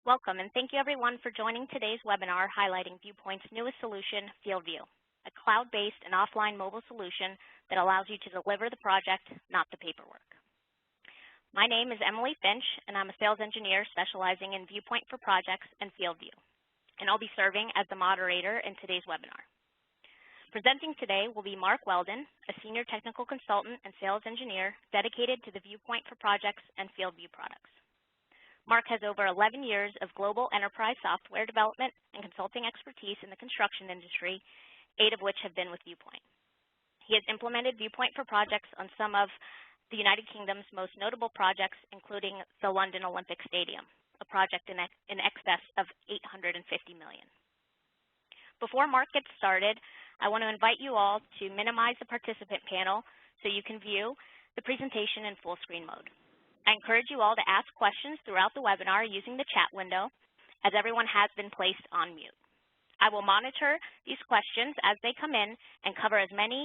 Welcome, and thank you everyone for joining today's webinar highlighting Viewpoint's newest solution, FieldView, a cloud-based and offline mobile solution that allows you to deliver the project, not the paperwork. My name is Emily Finch, and I'm a sales engineer specializing in Viewpoint for projects and FieldView, and I'll be serving as the moderator in today's webinar. Presenting today will be Mark Weldon, a senior technical consultant and sales engineer dedicated to the Viewpoint for projects and FieldView products. Mark has over 11 years of global enterprise software development and consulting expertise in the construction industry, 8 of which have been with Viewpoint. He has implemented Viewpoint for projects on some of the United Kingdom's most notable projects, including the London Olympic Stadium, a project in excess of $850 million. Before Mark gets started, I want to invite you all to minimize the participant panel so you can view the presentation in full screen mode. I encourage you all to ask questions throughout the webinar using the chat window, as everyone has been placed on mute. I will monitor these questions as they come in and cover as many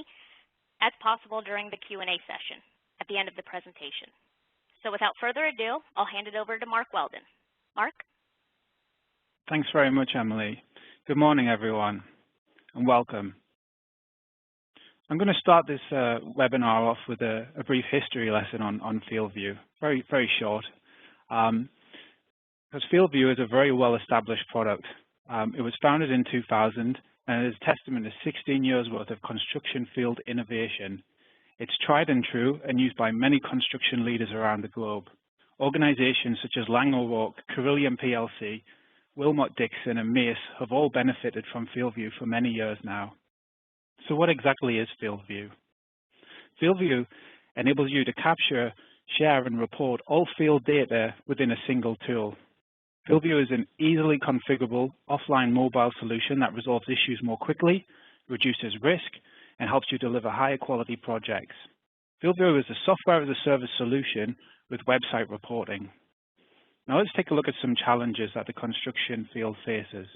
as possible during the Q&A session at the end of the presentation. So without further ado, I'll hand it over to Mark Weldon. Mark? Thanks very much, Emily. Good morning, everyone, and welcome. I'm going to start this webinar off with a brief history lesson on FieldView, very short, because FieldView is a very well-established product. It was founded in 2000 and is a testament to 16 years worth of construction field innovation. It's tried and true and used by many construction leaders around the globe. Organizations such as Lang O'Rourke, Carillion PLC, Wilmot Dixon, and Mace have all benefited from FieldView for many years now. So what exactly is FieldView? FieldView enables you to capture, share, and report all field data within a single tool. FieldView is an easily configurable offline mobile solution that resolves issues more quickly, reduces risk, and helps you deliver higher quality projects. FieldView is a software as a service solution with website reporting. Now let's take a look at some challenges that the construction field faces.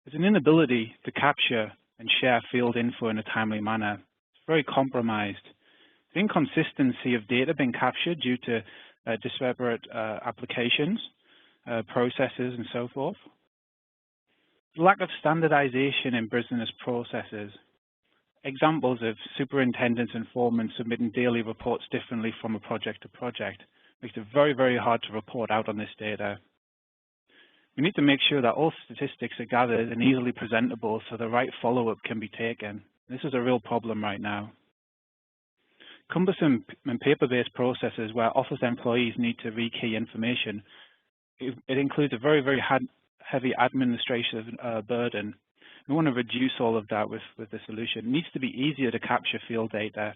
There's an inability to capture and share field info in a timely manner. It's very compromised. The inconsistency of data being captured due to disparate applications, processes, and so forth. The lack of standardization in business processes. Examples of superintendents and foremen submitting daily reports differently from a project to project makes it very hard to report out on this data. We need to make sure that all statistics are gathered and easily presentable so the right follow-up can be taken. This is a real problem right now. Cumbersome and paper-based processes where office employees need to rekey information. It includes a very heavy administrative burden. We want to reduce all of that with the solution. It needs to be easier to capture field data,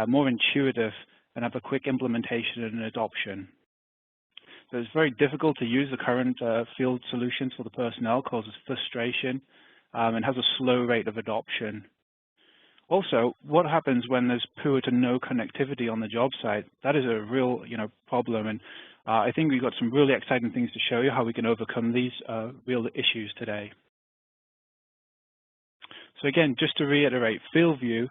more intuitive, and have a quick implementation and adoption. So it's very difficult to use the current field solutions for the personnel, causes frustration, and has a slow rate of adoption. Also, what happens when there's poor to no connectivity on the job site? That is a real problem, and I think we've got some really exciting things to show you how we can overcome these real issues today. So again, just to reiterate, FieldView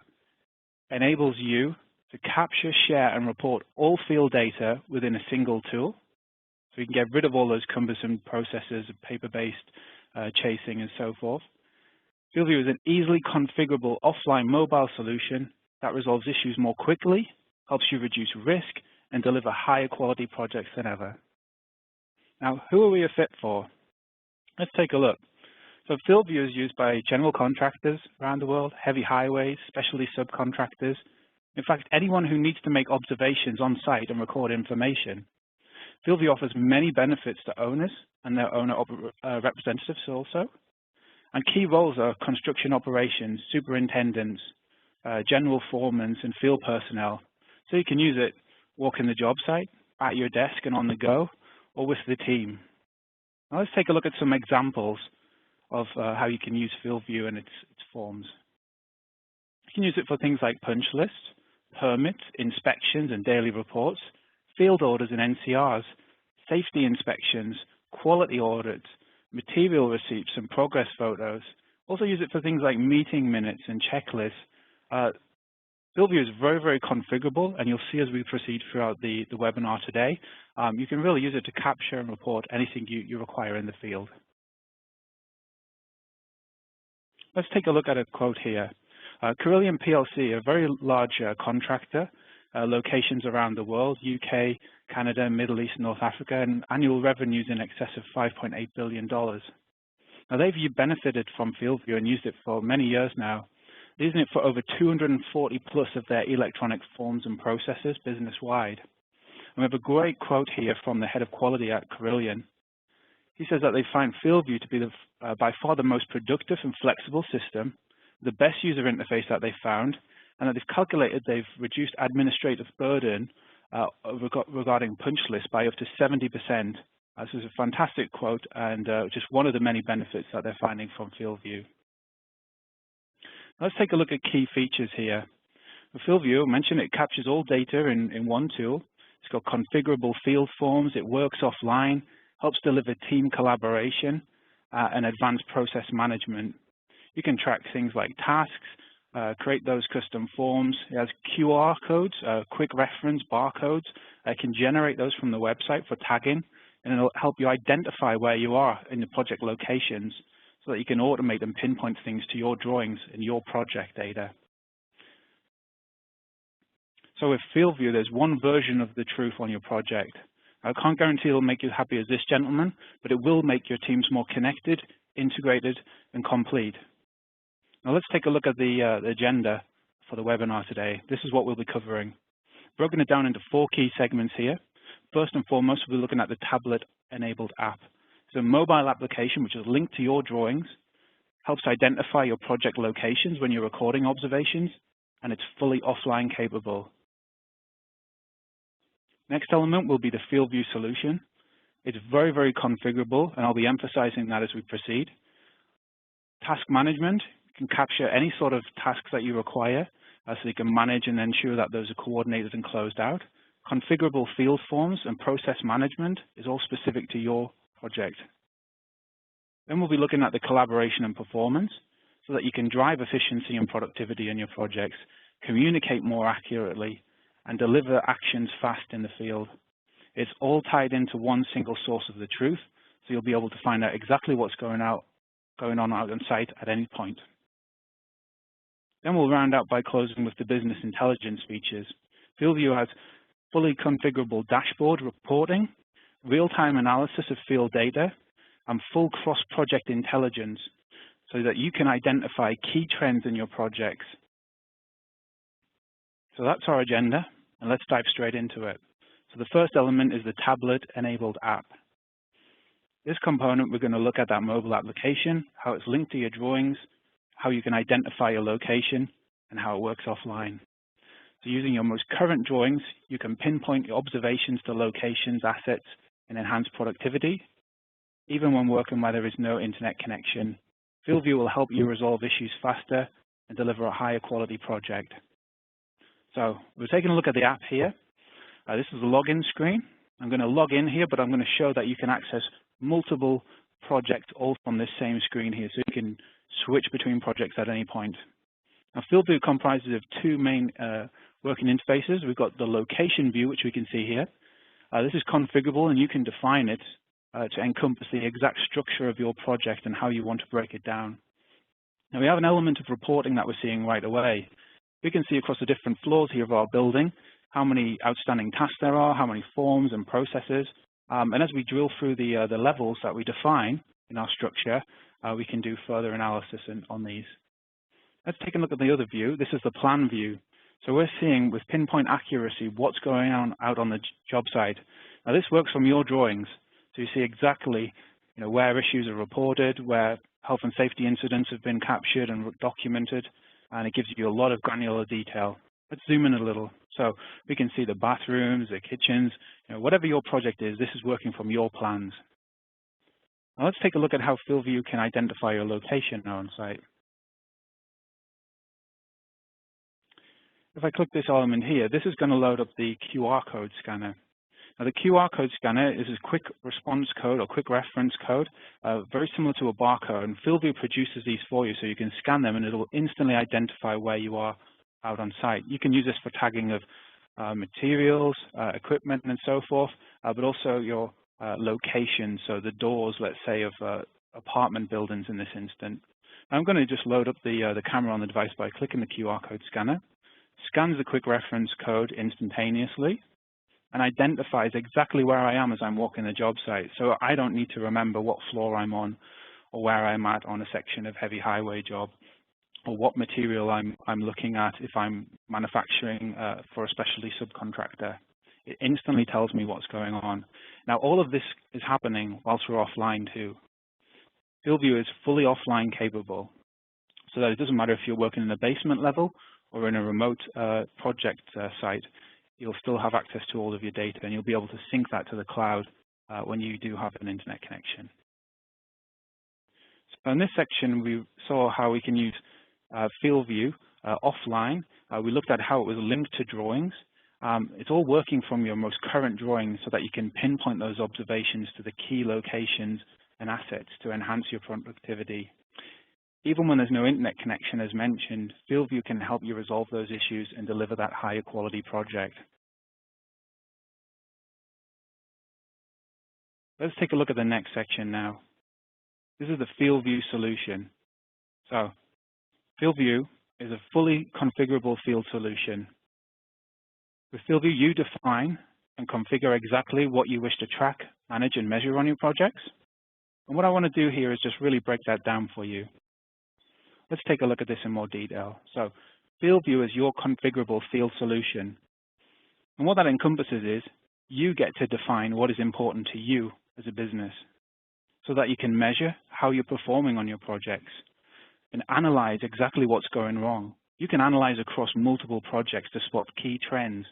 enables you to capture, share, and report all field data within a single tool. So we can get rid of all those cumbersome processes of paper-based chasing and so forth. FieldView is an easily configurable offline mobile solution that resolves issues more quickly, helps you reduce risk, and deliver higher quality projects than ever. Now, who are we a fit for? Let's take a look. So FieldView is used by general contractors around the world, heavy highways, specialty subcontractors. In fact, anyone who needs to make observations on site and record information. FieldView offers many benefits to owners and their owner representatives also. And key roles are construction operations, superintendents, general foremen, and field personnel. So you can use it walking the job site, at your desk and on the go, or with the team. Now let's take a look at some examples of how you can use FieldView and its forms. You can use it for things like punch lists, permits, inspections and daily reports, field orders and NCRs, safety inspections, quality audits, material receipts and progress photos. Also use it for things like meeting minutes and checklists, FieldView is very, very configurable, and you'll see as we proceed throughout the webinar today, you can really use it to capture and report anything you require in the field. Let's take a look at a quote here. Carillion PLC, a very large contractor, locations around the world, UK, Canada, Middle East, North Africa, and annual revenues in excess of $5.8 billion. Now, they've benefited from FieldView and used it for many years now, using it for over 240 plus of their electronic forms and processes business-wide. And we have a great quote here from the head of quality at Carillion. He says that they find FieldView to be by far the most productive and flexible system, the best user interface that they found, and that they've calculated they've reduced administrative burden regarding punch lists by up to 70%. This is a fantastic quote and just one of the many benefits that they're finding from FieldView. Let's take a look at key features here. The FieldView, I mentioned, it captures all data in one tool. It's got configurable field forms. It works offline, helps deliver team collaboration, and advanced process management. You can track things like tasks, create those custom forms. It has QR codes, quick reference barcodes. It can generate those from the website for tagging, and it'll help you identify where you are in the project locations so that you can automate and pinpoint things to your drawings and your project data. So with FieldView, there's one version of the truth on your project. I can't guarantee it'll make you happy as this gentleman, but it will make your teams more connected, integrated, and complete. Now let's take a look at the agenda for the webinar today. This is what we'll be covering. Broken it down into 4 key segments here. First and foremost, we'll be looking at the tablet-enabled app. It's a mobile application which is linked to your drawings, helps identify your project locations when you're recording observations, and it's fully offline capable. Next element will be the FieldView solution. It's very, very configurable, and I'll be emphasizing that as we proceed. Task management can capture any sort of tasks that you require, so you can manage and ensure that those are coordinated and closed out. Configurable field forms and process management is all specific to your project. Then we'll be looking at the collaboration and performance so that you can drive efficiency and productivity in your projects, communicate more accurately, and deliver actions fast in the field. It's all tied into one single source of the truth, so you'll be able to find out exactly what's going on out on site at any point. Then we'll round out by closing with the business intelligence features. FieldView has fully configurable dashboard reporting, real-time analysis of field data, and full cross-project intelligence so that you can identify key trends in your projects. So that's our agenda, and let's dive straight into it. So the first element is the tablet-enabled app. This component, we're going to look at that mobile application, how it's linked to your drawings, how you can identify your location, and how it works offline. So using your most current drawings, you can pinpoint your observations to locations, assets, and enhance productivity, even when working where there is no internet connection. FieldView will help you resolve issues faster and deliver a higher quality project. So we're taking a look at the app here. This is the login screen. I'm going to log in here, but I'm going to show that you can access multiple projects all from this same screen here, so you can switch between projects at any point. Now, FieldView comprises of 2 main working interfaces. We've got the location view, which we can see here. This is configurable, and you can define it to encompass the exact structure of your project and how you want to break it down. Now, we have an element of reporting that we're seeing right away. We can see across the different floors here of our building how many outstanding tasks there are, how many forms and processes. And as we drill through the levels that we define in our structure, we can do further analysis on these. Let's take a look at the other view. This is the plan view. So we're seeing with pinpoint accuracy what's going on out on the job site. Now this works from your drawings. So you see exactly where issues are reported, where health and safety incidents have been captured and documented, and it gives you a lot of granular detail. Let's zoom in a little. So we can see the bathrooms, the kitchens, whatever your project is, this is working from your plans. Now let's take a look at how FieldView can identify your location now on site. If I click this element here, this is going to load up the QR code scanner. Now the QR code scanner is a quick response code or quick reference code, very similar to a barcode, and FieldView produces these for you so you can scan them and it will instantly identify where you are out on site. You can use this for tagging of materials, equipment, and so forth, but also your location, so the doors, let's say, of apartment buildings in this instant. I'm going to just load up the camera on the device by clicking the QR code scanner, scans the quick reference code instantaneously, and identifies exactly where I am as I'm walking the job site. So I don't need to remember what floor I'm on or where I'm at on a section of heavy highway job, or what material I'm looking at if I'm manufacturing for a specialty subcontractor. It instantly tells me what's going on. Now, all of this is happening whilst we're offline too. FieldView is fully offline capable, so that it doesn't matter if you're working in a basement level or in a remote project site, you'll still have access to all of your data, and you'll be able to sync that to the cloud when you do have an internet connection. So in this section, we saw how we can use FieldView offline. We looked at how it was linked to drawings. It's all working from your most current drawings so that you can pinpoint those observations to the key locations and assets to enhance your productivity. Even when there's no internet connection, as mentioned, FieldView can help you resolve those issues and deliver that higher quality project. Let's take a look at the next section now. This is the FieldView solution. So FieldView is a fully configurable field solution. With FieldView, you define and configure exactly what you wish to track, manage, and measure on your projects. And what I want to do here is just really break that down for you. Let's take a look at this in more detail. So FieldView is your configurable field solution. And what that encompasses is you get to define what is important to you as a business so that you can measure how you're performing on your projects and analyze exactly what's going wrong. You can analyze across multiple projects to spot key trends,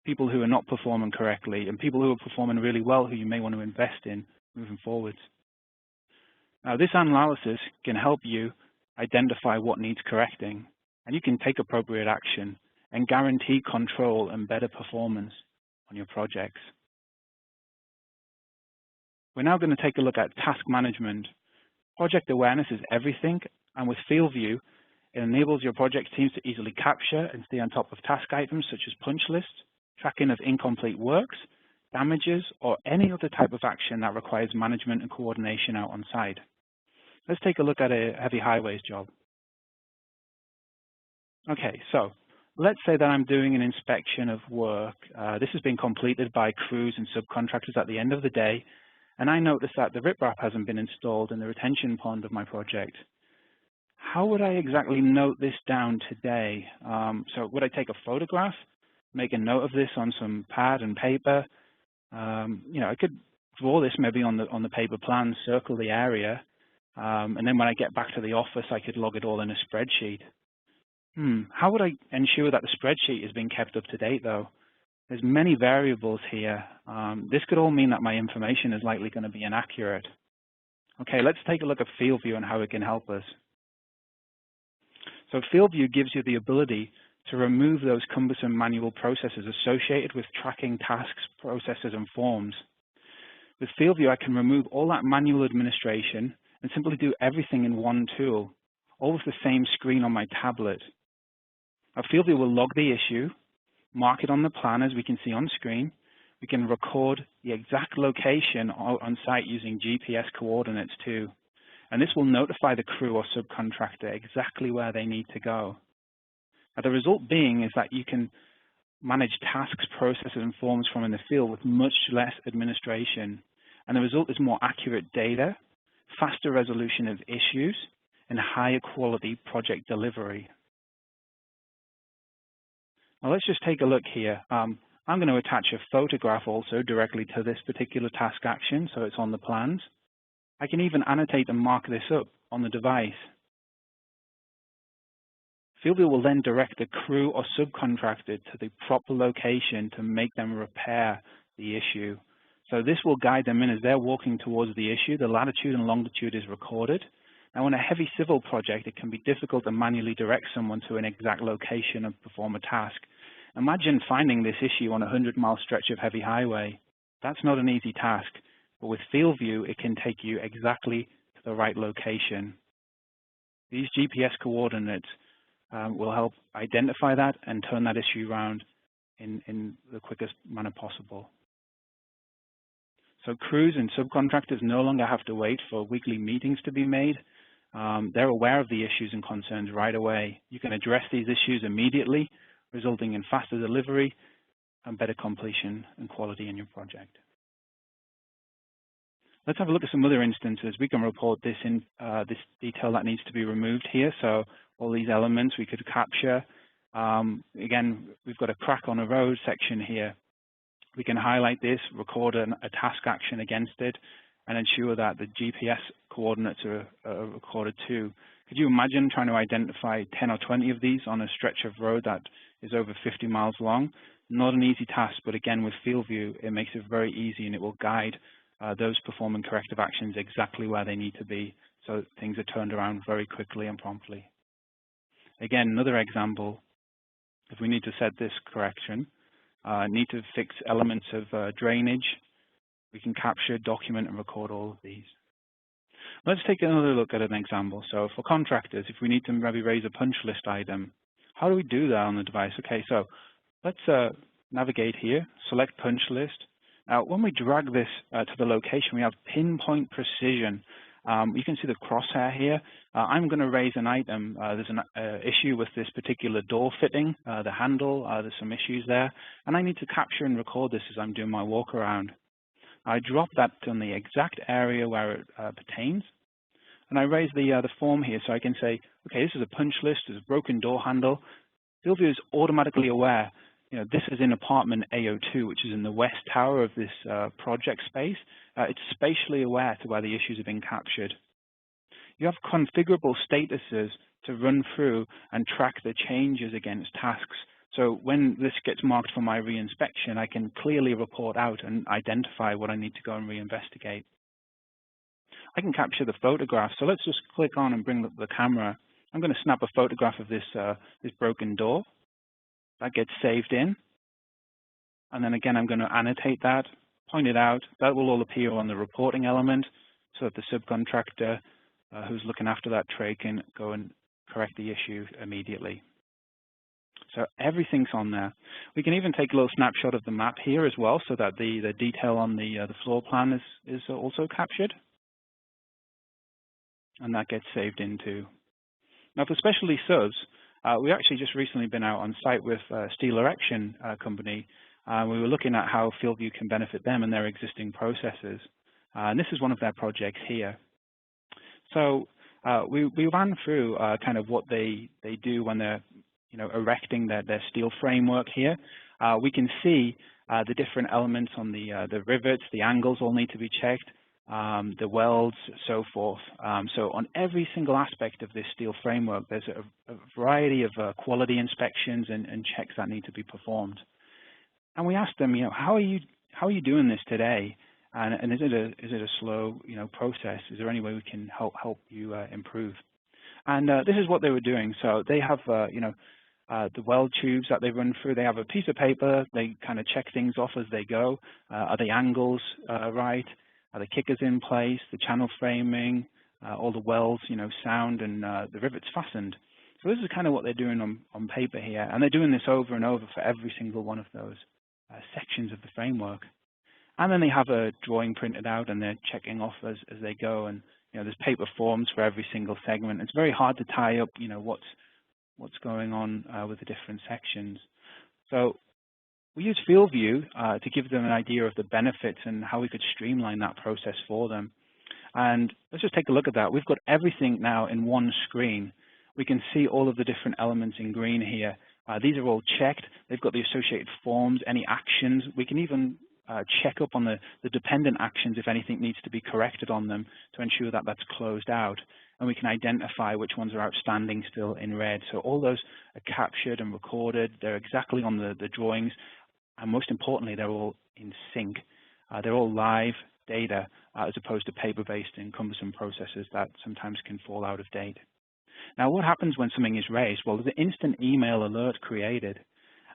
people who are not performing correctly, and people who are performing really well who you may want to invest in moving forwards. Now, this analysis can help you identify what needs correcting, and you can take appropriate action and guarantee control and better performance on your projects. We're now going to take a look at task management. Project awareness is everything, and with FieldView, it enables your project teams to easily capture and stay on top of task items such as punch lists, tracking of incomplete works, damages, or any other type of action that requires management and coordination out on site. Let's take a look at a heavy highways job. Okay, so let's say that I'm doing an inspection of work. This has been completed by crews and subcontractors at the end of the day, and I notice that the riprap hasn't been installed in the retention pond of my project. How would I exactly note this down today? So would I take a photograph, make a note of this on some pad and paper? I could draw this maybe on the paper plan, circle the area, and then when I get back to the office, I could log it all in a spreadsheet. How would I ensure that the spreadsheet is being kept up to date, though? There's many variables here. This could all mean that my information is likely going to be inaccurate. Okay, let's take a look at FieldView and how it can help us. So FieldView gives you the ability to remove those cumbersome manual processes associated with tracking tasks, processes, and forms. With FieldView, I can remove all that manual administration and simply do everything in one tool, all with the same screen on my tablet. Now, FieldView will log the issue, mark it on the plan as we can see on screen. We can record the exact location on site using GPS coordinates too. And this will notify the crew or subcontractor exactly where they need to go. Now, the result being is that you can manage tasks, processes, and forms from in the field with much less administration. And the result is more accurate data, faster resolution of issues, and higher quality project delivery. Now, let's just take a look here. I'm going to attach a photograph also directly to this particular task action, so it's on the plans. I can even annotate and mark this up on the device. FieldView will then direct the crew or subcontractor to the proper location to make them repair the issue. So this will guide them in as they're walking towards the issue. The latitude and longitude is recorded. Now, on a heavy civil project, it can be difficult to manually direct someone to an exact location and perform a task. Imagine finding this issue on a 100-mile stretch of heavy highway. That's not an easy task. But with FieldView, it can take you exactly to the right location. These GPS coordinates will help identify that and turn that issue around in the quickest manner possible. So crews and subcontractors no longer have to wait for weekly meetings to be made. They're aware of the issues and concerns right away. You can address these issues immediately, resulting in faster delivery and better completion and quality in your project. Let's have a look at some other instances. We can report this in this detail that needs to be removed here. So all these elements we could capture. Again, we've got a crack on a road section here. We can highlight this, record a task action against it, and ensure that the GPS coordinates are recorded too. Could you imagine trying to identify 10 or 20 of these on a stretch of road that is over 50 miles long? Not an easy task, but again, with Field View, it makes it very easy, and it will guide those performing corrective actions exactly where they need to be, so things are turned around very quickly and promptly. Again, another example, if we need to set this correction, need to fix elements of drainage, we can capture, document, and record all of these. Let's take another look at an example. So for contractors, if we need to maybe raise a punch list item, how do we do that on the device? Okay, so let's navigate here, select punch list. Now, when we drag this to the location, we have pinpoint precision. You can see the crosshair here. I'm going to raise an item. There's an issue with this particular door fitting, the handle. There's some issues there. And I need to capture and record this as I'm doing my walk around. I drop that on the exact area where it pertains. And I raise the form here so I can say, okay, this is a punch list. There's a broken door handle. FieldView is automatically aware. This is in apartment AO2, which is in the west tower of this project space. It's spatially aware to where the issues have been captured. You have configurable statuses to run through and track the changes against tasks. So when this gets marked for my reinspection, I can clearly report out and identify what I need to go and reinvestigate. I can capture the photograph. So let's just click on and bring the camera. I'm going to snap a photograph of this broken door. That gets saved in. And then again, I'm going to annotate that, point it out. That will all appear on the reporting element so that the subcontractor who's looking after that trade can go and correct the issue immediately. So everything's on there. We can even take a little snapshot of the map here as well so that the detail on the floor plan is also captured. And that gets saved in too. Now for specialty subs, we actually just recently been out on site with Steel Erection Company. We were looking at how FieldView can benefit them and their existing processes. And this is one of their projects here. So we ran through kind of what they do when they're erecting their steel framework here. We can see the different elements on the rivets, the angles all need to be checked, the welds, so forth. So on every single aspect of this steel framework, there's a variety of quality inspections and checks that need to be performed. And we asked them, how are you doing this today? And is it a slow process? Is there any way we can help you improve? And this is what they were doing. So they have the weld tubes that they run through. They have a piece of paper. They kind of check things off as they go. Are the angles right? Are the kickers in place? The channel framing, all the welds, sound, and the rivets fastened. So this is kind of what they're doing on paper here, and they're doing this over and over for every single one of those sections of the framework. And then they have a drawing printed out, and they're checking off as they go. And there's paper forms for every single segment. It's very hard to tie up, what's going on with the different sections. So we use FieldView to give them an idea of the benefits and how we could streamline that process for them. And let's just take a look at that. We've got everything now in one screen. We can see all of the different elements in green here. These are all checked. They've got the associated forms, any actions. We can even check up on the dependent actions if anything needs to be corrected on them to ensure that that's closed out. And we can identify which ones are outstanding still in red. So all those are captured and recorded. They're exactly on the drawings. And most importantly, they're all in sync. They're all live data as opposed to paper-based and cumbersome processes that sometimes can fall out of date. Now, what happens when something is raised? Well, there's an instant email alert created,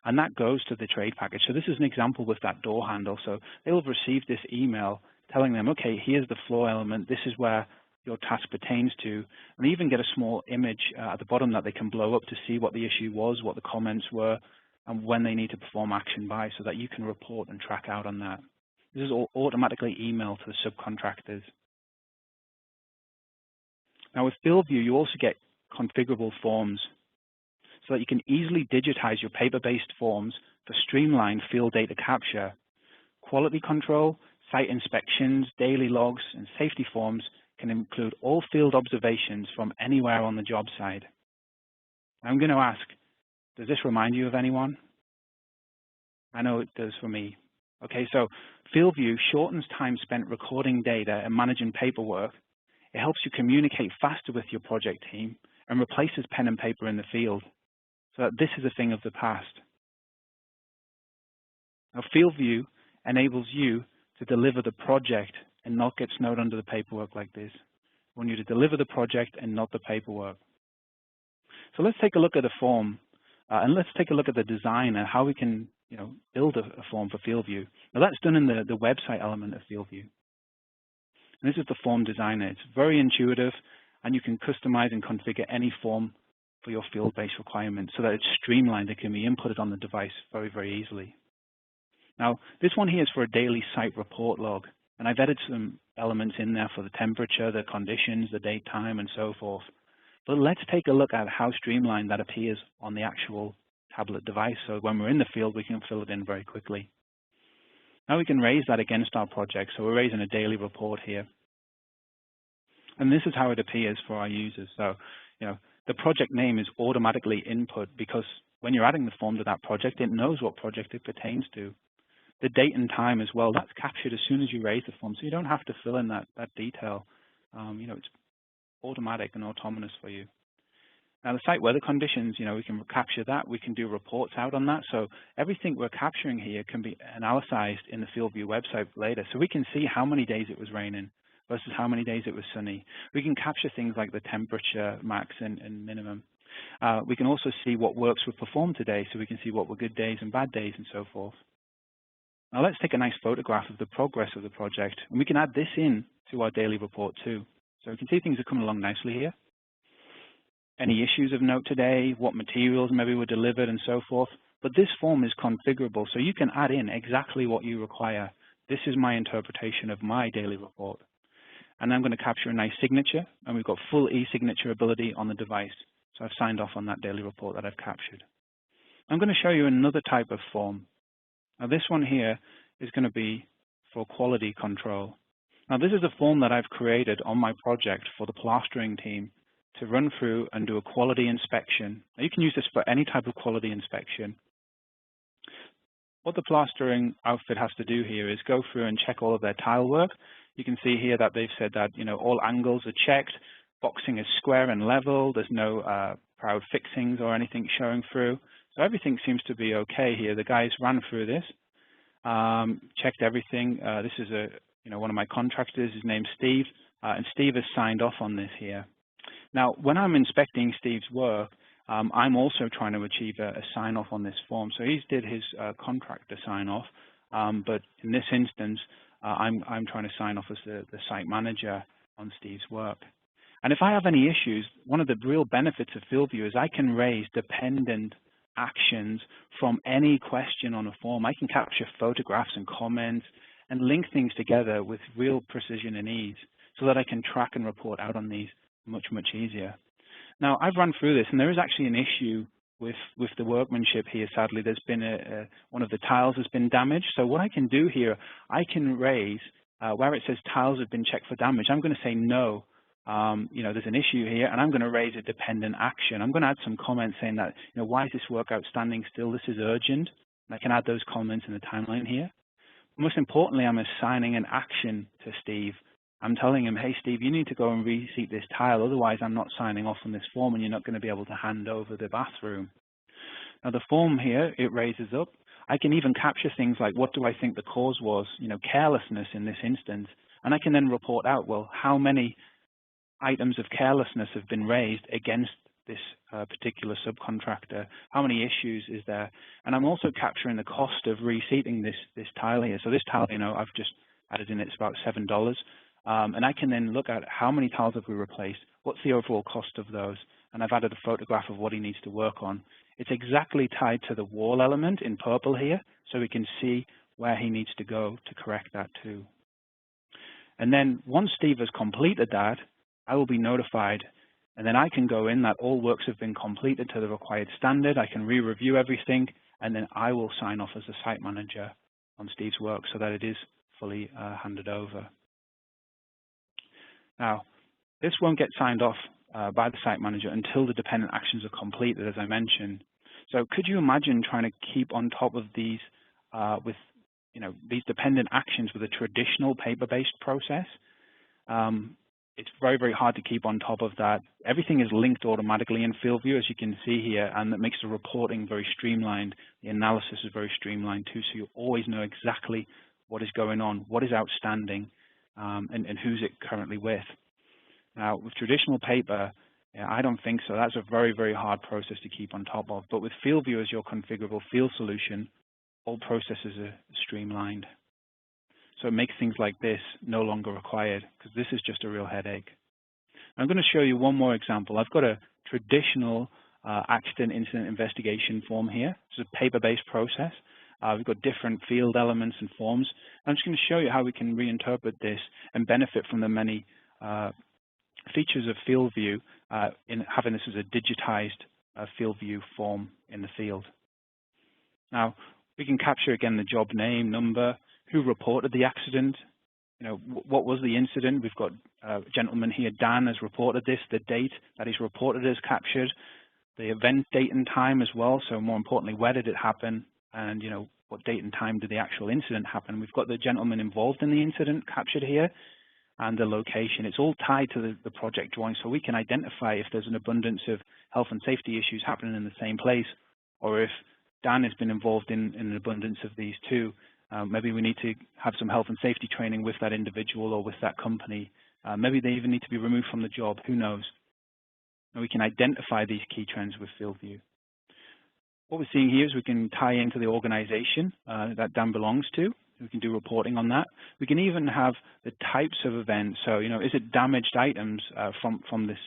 and that goes to the trade package. So this is an example with that door handle. So they'll have received this email telling them, okay, here's the floor element. This is where your task pertains to, and even get a small image at the bottom that they can blow up to see what the issue was, what the comments were, and when they need to perform action by, so that you can report and track out on that. This is all automatically emailed to the subcontractors. Now with FieldView, you also get configurable forms, so that you can easily digitize your paper-based forms for streamlined field data capture. Quality control, site inspections, daily logs, and safety forms can include all field observations from anywhere on the job site. I'm going to ask, does this remind you of anyone? I know it does for me. Okay, so FieldView shortens time spent recording data and managing paperwork. It helps you communicate faster with your project team and replaces pen and paper in the field, so that this is a thing of the past. Now, FieldView enables you to deliver the project and not get snowed under the paperwork like this. I want you to deliver the project and not the paperwork. So let's take a look at the form, and let's take a look at the design and how we can, build a form for FieldView. Now that's done in the website element of FieldView. And this is the form designer. It's very intuitive, and you can customize and configure any form for your field-based requirements so that it's streamlined. It can be inputted on the device very, very easily. Now, this one here is for a daily site report log, and I've added some elements in there for the temperature, the conditions, the date, time, and so forth. But let's take a look at how streamlined that appears on the actual tablet device, so when we're in the field, we can fill it in very quickly. Now we can raise that against our project, so we're raising a daily report here. And this is how it appears for our users. So, the project name is automatically input because when you're adding the form to that project, it knows what project it pertains to. The date and time as well, that's captured as soon as you raise the form, so you don't have to fill in that detail. It's automatic and autonomous for you. Now the site weather conditions, we can capture that. We can do reports out on that. So everything we're capturing here can be analyzed in the FieldView website later. So we can see how many days it was raining versus how many days it was sunny. We can capture things like the temperature, max and minimum. We can also see what works were performed today, so we can see what were good days and bad days and so forth. Now let's take a nice photograph of the progress of the project, and we can add this in to our daily report too. So we can see things are coming along nicely here. Any issues of note today, what materials maybe were delivered and so forth. But this form is configurable, so you can add in exactly what you require. This is my interpretation of my daily report. And I'm going to capture a nice signature, and we've got full e-signature ability on the device. So I've signed off on that daily report that I've captured. I'm going to show you another type of form. Now this one here is going to be for quality control. Now this is a form that I've created on my project for the plastering team to run through and do a quality inspection. Now you can use this for any type of quality inspection. What the plastering outfit has to do here is go through and check all of their tile work. You can see here that they've said that all angles are checked, boxing is square and level, there's no proud fixings or anything showing through. So everything seems to be okay here. The guys ran through this, checked everything. This is one of my contractors. His name's Steve, and Steve has signed off on this here. Now, when I'm inspecting Steve's work, I'm also trying to achieve a sign-off on this form. So he's did his contractor sign-off, but in this instance, I'm trying to sign off as the site manager on Steve's work. And if I have any issues, one of the real benefits of FieldView is I can raise dependent actions from any question on a form. I can capture photographs and comments and link things together with real precision and ease so that I can track and report out on these much, much easier. Now, I've run through this, and there is actually an issue with the workmanship here. Sadly, there's been one of the tiles has been damaged. So what I can do here, I can raise, where it says tiles have been checked for damage, I'm going to say no. There's an issue here, and I'm going to raise a dependent action. I'm going to add some comments saying that, why is this work outstanding still? This is urgent. And I can add those comments in the timeline here. Most importantly, I'm assigning an action to Steve. I'm telling him, hey, Steve, you need to go and reseat this tile. Otherwise, I'm not signing off on this form, and you're not going to be able to hand over the bathroom. Now, the form here, it raises up. I can even capture things like, what do I think the cause was? Carelessness in this instance. And I can then report out, well, how many items of carelessness have been raised against this particular subcontractor? How many issues is there? And I'm also capturing the cost of reseating this tile here. So this tile, I've just added in, it's about $7. And I can then look at how many tiles have we replaced, what's the overall cost of those, and I've added a photograph of what he needs to work on. It's exactly tied to the wall element in purple here, so we can see where he needs to go to correct that too. And then once Steve has completed that, I will be notified, and then I can go in that all works have been completed to the required standard. I can re-review everything, and then I will sign off as the site manager on Steve's work so that it is fully handed over. Now, this won't get signed off by the site manager until the dependent actions are completed, as I mentioned. So could you imagine trying to keep on top of these with these dependent actions with a traditional paper-based process? It's very, very hard to keep on top of that. Everything is linked automatically in FieldView, as you can see here, and that makes the reporting very streamlined. The analysis is very streamlined too, so you always know exactly what is going on, what is outstanding, and who's it currently with. Now, with traditional paper, I don't think so. That's a very, very hard process to keep on top of. But with FieldView as your configurable field solution, all processes are streamlined. So it makes things like this no longer required, because this is just a real headache. I'm going to show you one more example. I've got a traditional accident incident investigation form here. It's a paper-based process. We've got different field elements and forms. I'm just going to show you how we can reinterpret this and benefit from the many features of FieldView in having this as a digitized FieldView form in the field. Now, we can capture again the job name, number, who reported the accident, what was the incident. We've got a gentleman here, Dan, has reported this, the date that he's reported is captured, the event date and time as well. So more importantly, where did it happen, and what date and time did the actual incident happen. We've got the gentleman involved in the incident captured here, and the location. It's all tied to the project drawing, so we can identify if there's an abundance of health and safety issues happening in the same place, or if Dan has been involved in an abundance of these too. Maybe we need to have some health and safety training with that individual or with that company. Maybe they even need to be removed from the job, who knows. And we can identify these key trends with FieldView. What we're seeing here is we can tie into the organization that Dan belongs to. We can do reporting on that. We can even have the types of events. So, is it damaged items from this?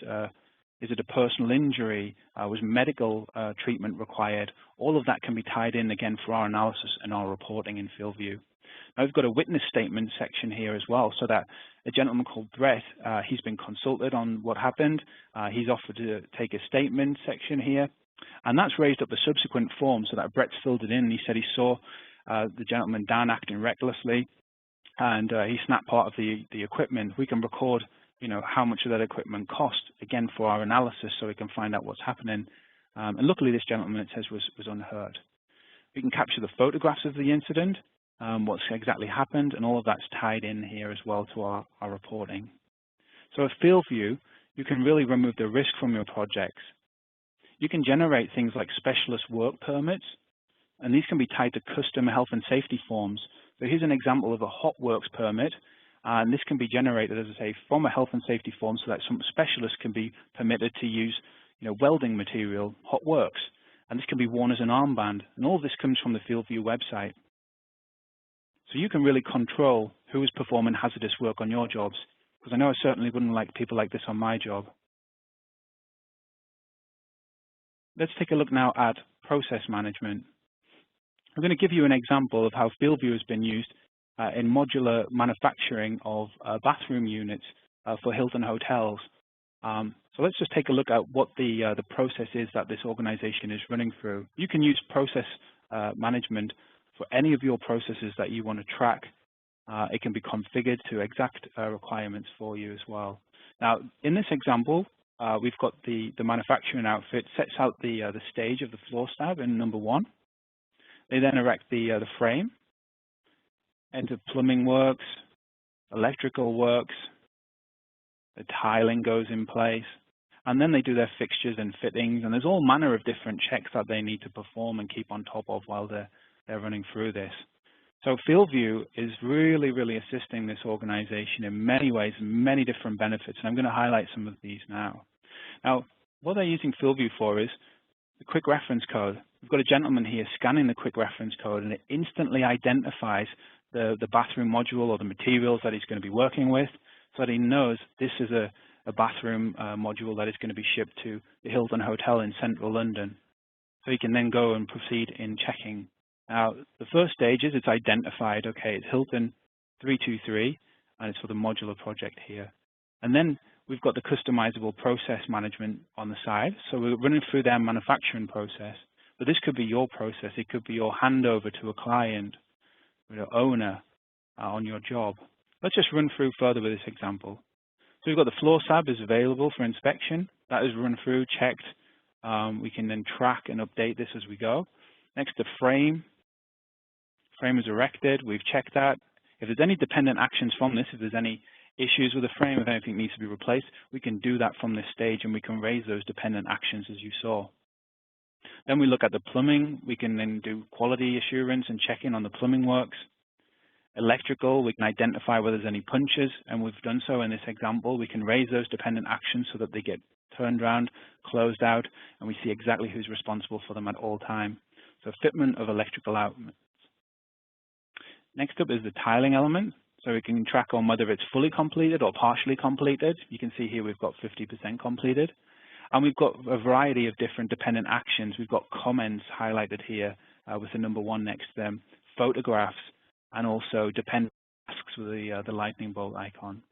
Is it a personal injury? Was medical treatment required? All of that can be tied in again for our analysis and our reporting in FieldView. Now we've got a witness statement section here as well, so that a gentleman called Brett, he's been consulted on what happened. He's offered to take a statement section here, and that's raised up a subsequent form so that Brett's filled it in. He said he saw the gentleman Dan acting recklessly, and he snapped part of the equipment. We can record how much of that equipment cost, again, for our analysis, so we can find out what's happening. And luckily, this gentleman, it says, was unhurt. We can capture the photographs of the incident, what's exactly happened, and all of that's tied in here as well to our reporting. So with FieldView, you can really remove the risk from your projects. You can generate things like specialist work permits, and these can be tied to custom health and safety forms. So here's an example of a hot works permit. And this can be generated, as I say, from a health and safety form so that some specialists can be permitted to use welding material, hot works. And this can be worn as an armband. And all of this comes from the FieldView website. So you can really control who is performing hazardous work on your jobs, because I know I certainly wouldn't like people like this on my job. Let's take a look now at process management. I'm going to give you an example of how FieldView has been used in modular manufacturing of bathroom units for Hilton hotels. So let's just take a look at what the process is that this organization is running through. You can use process management for any of your processes that you want to track. It can be configured to exact requirements for you as well. Now, in this example, we've got the manufacturing outfit sets out the stage of the floor slab in number 1. They then erect the frame. Enter plumbing works, electrical works, the tiling goes in place, and then they do their fixtures and fittings, and there's all manner of different checks that they need to perform and keep on top of while they're running through this. So FieldView is really, really assisting this organization in many ways, many different benefits, and I'm going to highlight some of these now. Now, what they're using FieldView for is the quick reference code. We've got a gentleman here scanning the quick reference code, and it instantly identifies the bathroom module or the materials that he's going to be working with. so that he knows this is a bathroom module that is going to be shipped to the Hilton Hotel in central London. So he can then go and proceed in checking. Now, the first stage is it's identified, okay, it's Hilton 323, and it's for the modular project here. And then we've got the customizable process management on the side. So we're running through their manufacturing process, but this could be your process. It could be your handover to a client, or owner on your job. Let's just run through further with this example. So we've got the floor slab is available for inspection. That is run through, checked. We can then track and update this as we go. Next, the frame. Frame is erected. We've checked that. If there's any dependent actions from this, if there's any issues with the frame, if anything needs to be replaced, we can do that from this stage, and we can raise those dependent actions as you saw. Then we look at the plumbing. We can then do quality assurance and check in on the plumbing works. Electrical, we can identify whether there's any punches, and we've done so in this example. We can raise those dependent actions so that they get turned around, closed out, and we see exactly who's responsible for them at all time. So fitment of electrical outlets. Next up is the tiling element. So we can track on whether it's fully completed or partially completed. You can see here we've got 50% completed. And we've got a variety of different dependent actions. We've got comments highlighted here with the number 1 next to them, photographs, and also dependent tasks with the lightning bolt icon.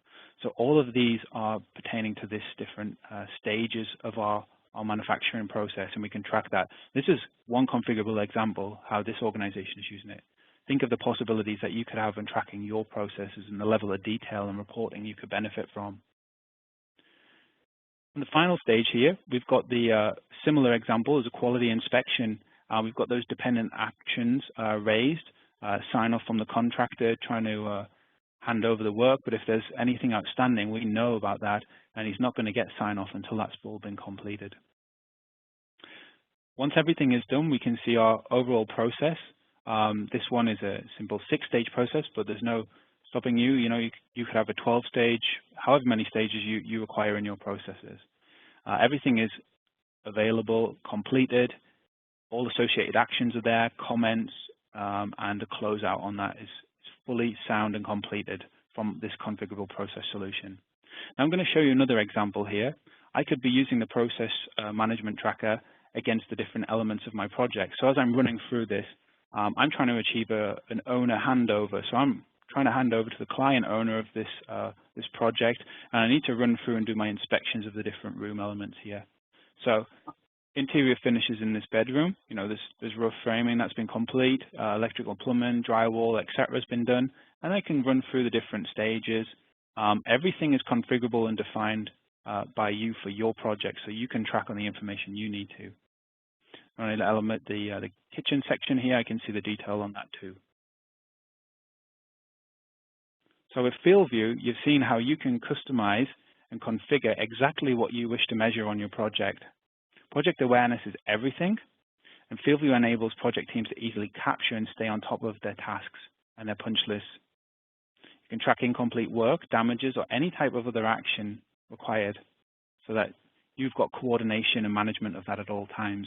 So all of these are pertaining to this different stages of our manufacturing process, and we can track that. This is one configurable example how this organization is using it. Think of the possibilities that you could have in tracking your processes and the level of detail and reporting you could benefit from. In the final stage here, we've got the similar example as a quality inspection. We've got those dependent actions raised, sign off from the contractor trying to hand over the work, but if there's anything outstanding, we know about that, and he's not going to get sign off until that's all been completed. Once everything is done, we can see our overall process. This one is a simple 6-stage process, but there's no stopping you. You could have a 12-stage, however many stages you require in your processes. Everything is available, completed. All associated actions are there, comments, and the closeout on that is fully sound and completed from this configurable process solution. Now I'm going to show you another example here. I could be using the process management tracker against the different elements of my project. So as I'm running through this, I'm trying to achieve an owner handover. So I'm trying to hand over to the client owner of this project, and I need to run through and do my inspections of the different room elements here. So interior finishes in this bedroom, there's rough framing that's been complete, electrical, plumbing, drywall, etc. has been done, and I can run through the different stages. Everything is configurable and defined by you for your project, so you can track on the information you need to. On the element, the kitchen section here, I can see the detail on that too. So with Field View, you've seen how you can customize and configure exactly what you wish to measure on your project. Project awareness is everything, and Field View enables project teams to easily capture and stay on top of their tasks and their punch lists. You can track incomplete work, damages, or any type of other action required so that you've got coordination and management of that at all times.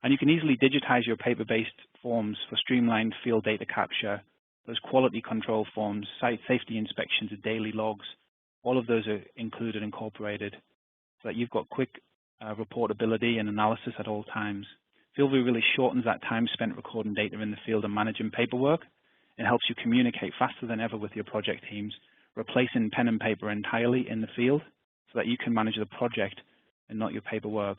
And you can easily digitize your paper-based forms for streamlined field data capture, those quality control forms, site safety inspections, and daily logs. All of those are included, incorporated, so that you've got quick reportability and analysis at all times. FieldView really shortens that time spent recording data in the field and managing paperwork. It helps you communicate faster than ever with your project teams, replacing pen and paper entirely in the field so that you can manage the project and not your paperwork.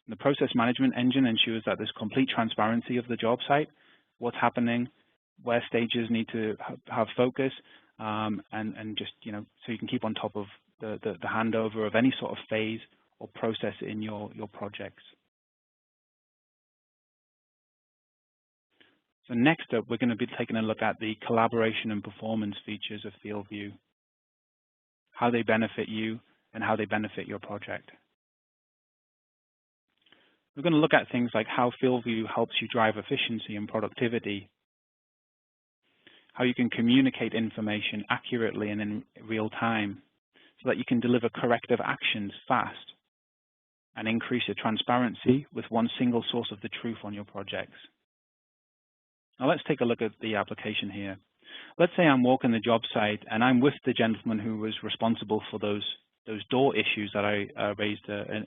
The process management engine ensures that there's complete transparency of the job site, what's happening, where stages need to have focus, and just, so you can keep on top of the handover of any sort of phase or process in your projects. So next up, we're going to be taking a look at the collaboration and performance features of FieldView, how they benefit you and how they benefit your project. We're going to look at things like how FieldView helps you drive efficiency and productivity, how you can communicate information accurately and in real time so that you can deliver corrective actions fast and increase your transparency with one single source of the truth on your projects. Now let's take a look at the application here. let's say I'm walking the job site and I'm with the gentleman who was responsible for those door issues that I raised a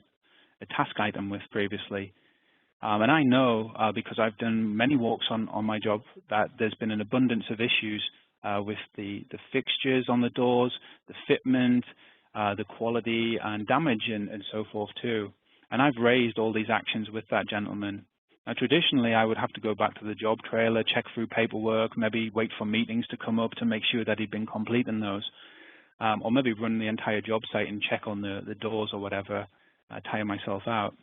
task item with previously. And I know, because I've done many walks on my job, that there's been an abundance of issues with the fixtures on the doors, the fitment, the quality and damage and so forth too. And I've raised all these actions with that gentleman. Now, traditionally, I would have to go back to the job trailer, check through paperwork, maybe wait for meetings to come up to make sure that he'd been completing those, or maybe run the entire job site and check on the doors or whatever, tire myself out.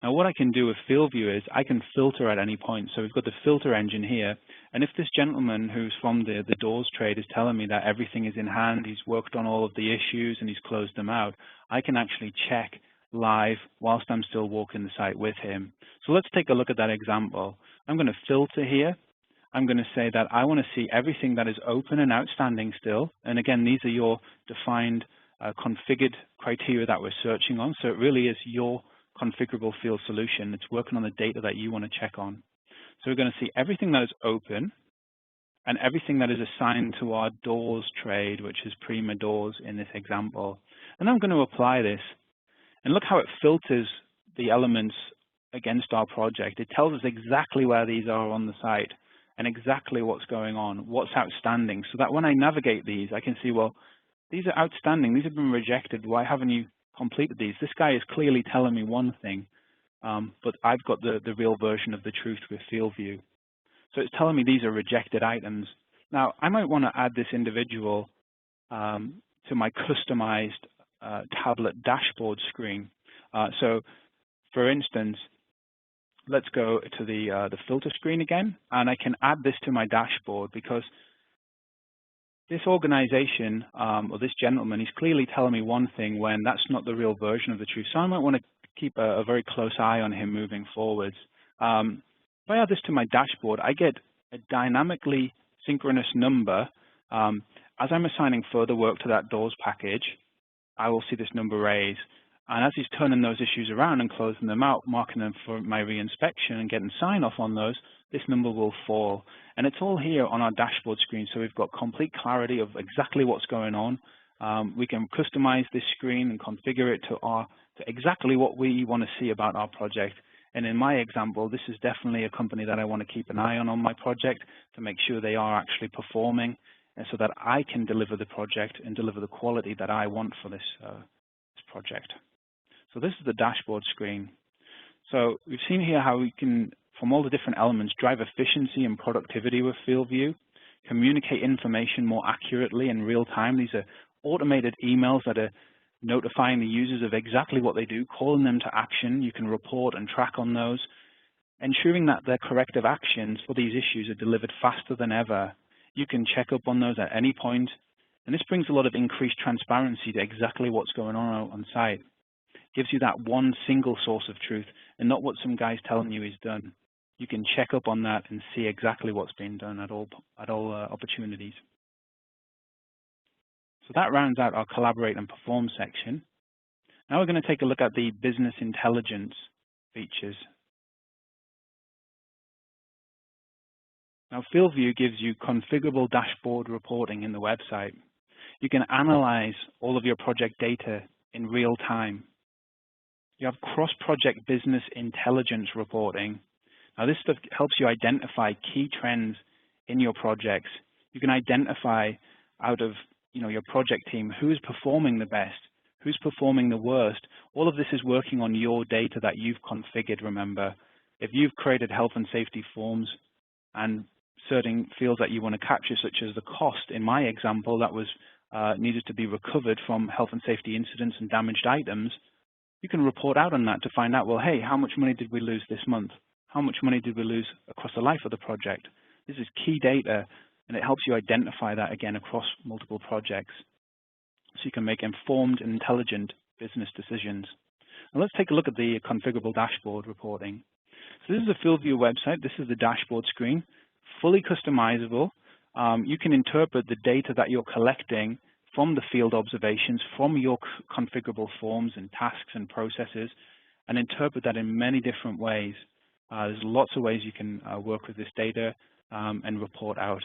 Now, what I can do with FieldView is I can filter at any point. So we've got the filter engine here, and if this gentleman who's from the doors trade is telling me that everything is in hand, he's worked on all of the issues and he's closed them out, I can actually check live whilst I'm still walking the site with him. So let's take a look at that example. I'm going to filter here. I'm going to say that I want to see everything that is open and outstanding still. And again, these are your defined configured criteria that we're searching on. So it really is your configurable field solution. It's working on the data that you want to check on. So we're going to see everything that is open and everything that is assigned to our doors trade, which is Prima doors in this example. And I'm going to apply this. And look how it filters the elements against our project. It tells us exactly where these are on the site and exactly what's going on, what's outstanding, so that when I navigate these, I can see, well, these are outstanding. These have been rejected. Why haven't you completed these? This guy is clearly telling me one thing, but I've got the real version of the truth with FieldView. So it's telling me these are rejected items. Now, I might want to add this individual to my customized tablet dashboard screen. So, for instance, let's go to the filter screen again, and I can add this to my dashboard because this organization or this gentleman, he's clearly telling me one thing when that's not the real version of the truth. So I might want to keep a very close eye on him moving forwards. If I add this to my dashboard, I get a dynamically synchronous number. As I'm assigning further work to that doors package, I will see this number raise. And as he's turning those issues around and closing them out, marking them for my reinspection and getting sign off on those, this number will fall. And it's all here on our dashboard screen, so we've got complete clarity of exactly what's going on. We can customize this screen and configure it to exactly what we want to see about our project. And in my example, this is definitely a company that I want to keep an eye on my project to make sure they are actually performing, and so that I can deliver the project and deliver the quality that I want for this project. So this is the dashboard screen. So we've seen here how we can, from all the different elements, drive efficiency and productivity with FieldView, communicate information more accurately in real time. These are automated emails that are notifying the users of exactly what they do, calling them to action. You can report and track on those, ensuring that their corrective actions for these issues are delivered faster than ever. You can check up on those at any point, and this brings a lot of increased transparency to exactly what's going on site. Gives you that one single source of truth and not what some guy's telling you is done. You can check up on that and see exactly what's being done at all opportunities. So that rounds out our collaborate and perform section. Now we're going to take a look at the business intelligence features. Now FieldView gives you configurable dashboard reporting in the website. You can analyze all of your project data in real time. You have cross-project business intelligence reporting. Now this stuff helps you identify key trends in your projects. You can identify out of your project team who's performing the best, who's performing the worst. All of this is working on your data that you've configured, remember. If you've created health and safety forms and certain fields that you want to capture, such as the cost, in my example, that was needed to be recovered from health and safety incidents and damaged items, you can report out on that to find out, well, hey, how much money did we lose this month? How much money did we lose across the life of the project? This is key data, and it helps you identify that again across multiple projects. So you can make informed and intelligent business decisions. Now let's take a look at the configurable dashboard reporting. So this is a FieldView website. This is the dashboard screen, fully customizable. You can interpret the data that you're collecting from the field observations, from your configurable forms and tasks and processes, and interpret that in many different ways. There's lots of ways you can work with this data and report out.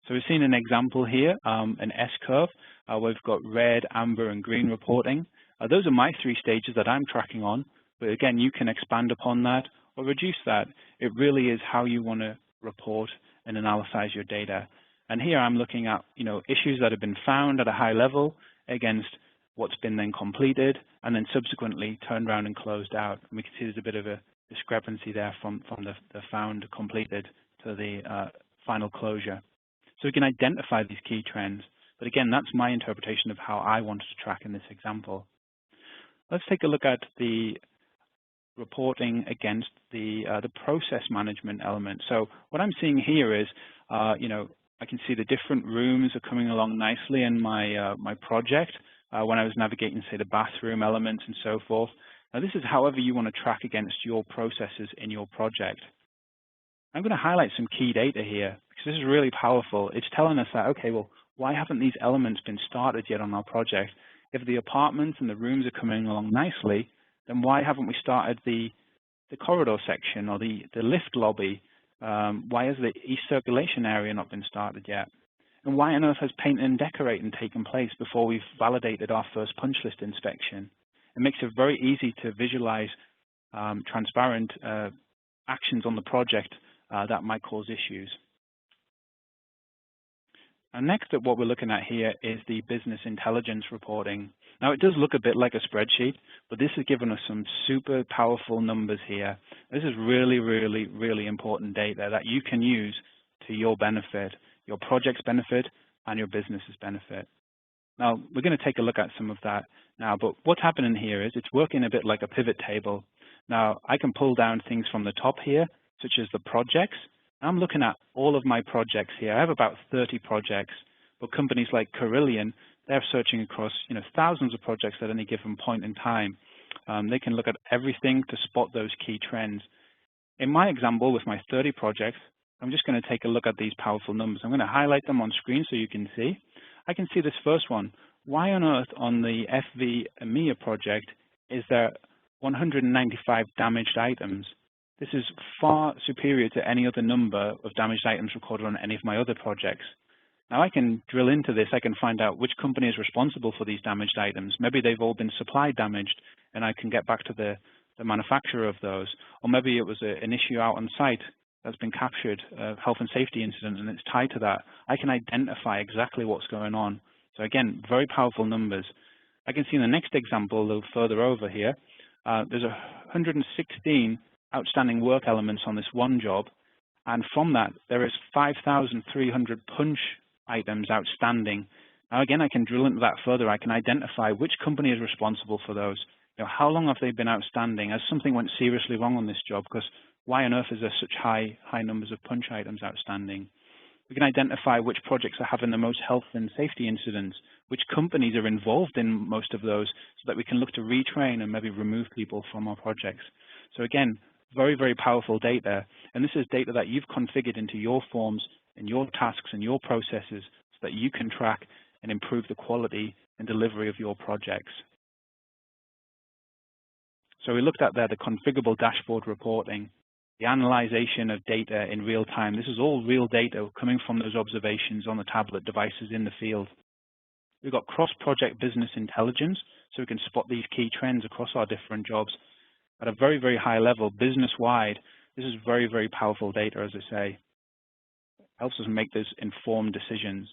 So we've seen an example here, an S-curve, where we've got red, amber, and green reporting. Those are my 3 stages that I'm tracking on, but again, you can expand upon that or reduce that. It really is how you want to report and analyze your data. And here I'm looking at, issues that have been found at a high level against what's been then completed and then subsequently turned around and closed out. And we can see there's a bit of a discrepancy there from the found completed to the final closure. So we can identify these key trends. But again, that's my interpretation of how I wanted to track in this example. Let's take a look at the reporting against the process management element. So what I'm seeing here is, I can see the different rooms are coming along nicely in my project when I was navigating, say, the bathroom elements and so forth. Now, this is however you want to track against your processes in your project. I'm going to highlight some key data here because this is really powerful. It's telling us that, okay, well, why haven't these elements been started yet on our project? If the apartments and the rooms are coming along nicely, then why haven't we started the corridor section or the lift lobby? Why has the east circulation area not been started yet? And why on earth has paint and decorating taken place before we've validated our first punch list inspection? It makes it very easy to visualize transparent actions on the project that might cause issues. And next up, what we're looking at here is the business intelligence reporting. Now, it does look a bit like a spreadsheet, but this has given us some super powerful numbers here. This is really, really, really important data that you can use to your benefit, your project's benefit, and your business's benefit. Now, we're going to take a look at some of that now, but what's happening here is it's working a bit like a pivot table. Now, I can pull down things from the top here, such as the projects. I'm looking at all of my projects here. I have about 30 projects, but companies like Carillion, they're searching across thousands of projects at any given point in time. They can look at everything to spot those key trends. In my example, with my 30 projects, I'm just going to take a look at these powerful numbers. I'm going to highlight them on screen so you can see. I can see this first one. Why on earth on the FV EMEA project is there 195 damaged items? This is far superior to any other number of damaged items recorded on any of my other projects. Now I can drill into this. I can find out which company is responsible for these damaged items. Maybe they've all been supply damaged and I can get back to the manufacturer of those. Or maybe it was an issue out on site that's been captured, a health and safety incident, and it's tied to that. I can identify exactly what's going on. So again, very powerful numbers. I can see in the next example, a little further over here, there's 116 outstanding work elements on this one job, and from that there is 5,300 punch items outstanding. Now again, I can drill into that further. I can identify which company is responsible for those. How long have they been outstanding? Has something went seriously wrong on this job? Because why on earth is there such high numbers of punch items outstanding? We can identify which projects are having the most health and safety incidents, which companies are involved in most of those, so that we can look to retrain and maybe remove people from our projects. So again, very, very powerful data. And this is data that you've configured into your forms and your tasks and your processes so that you can track and improve the quality and delivery of your projects. So we looked at there the configurable dashboard reporting, the analyzation of data in real time. This is all real data coming from those observations on the tablet devices in the field. We've got cross-project business intelligence, so we can spot these key trends across our different jobs at a very, very high level, business-wide. This is very, very powerful data, as I say. It helps us make those informed decisions.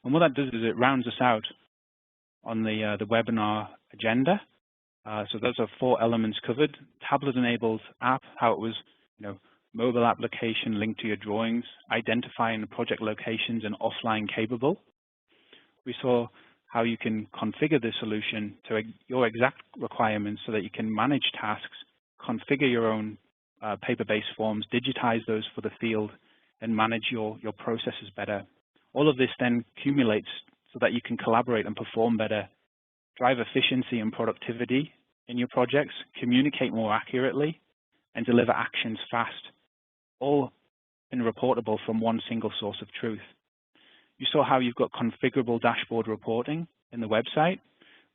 And what that does is it rounds us out on the webinar agenda. So those are 4 elements covered. Tablet-enabled app, how it was, mobile application linked to your drawings, identifying the project locations and offline capable. We saw how you can configure the solution to your exact requirements so that you can manage tasks, configure your own paper-based forms, digitize those for the field, and manage your processes better. All of this then accumulates so that you can collaborate and perform better, drive efficiency and productivity in your projects, communicate more accurately, and deliver actions fast, all been reportable from one single source of truth. You saw how you've got configurable dashboard reporting in the website,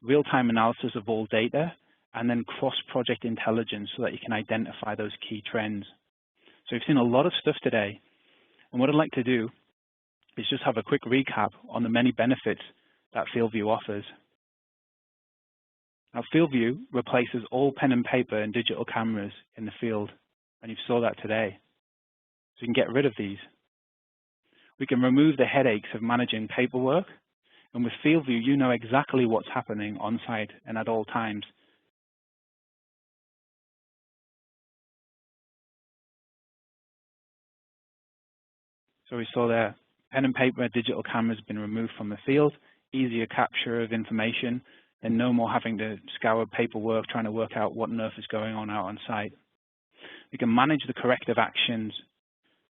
real-time analysis of all data, and then cross-project intelligence so that you can identify those key trends. So we've seen a lot of stuff today, and what I'd like to do is just have a quick recap on the many benefits that FieldView offers. Now, FieldView replaces all pen and paper and digital cameras in the field, and you saw that today. So you can get rid of these. We can remove the headaches of managing paperwork, and with FieldView, you know exactly what's happening on site and at all times. So we saw there, pen and paper and digital cameras have been removed from the field, easier capture of information, and no more having to scour paperwork trying to work out what on earth is going on out on site. We can manage the corrective actions,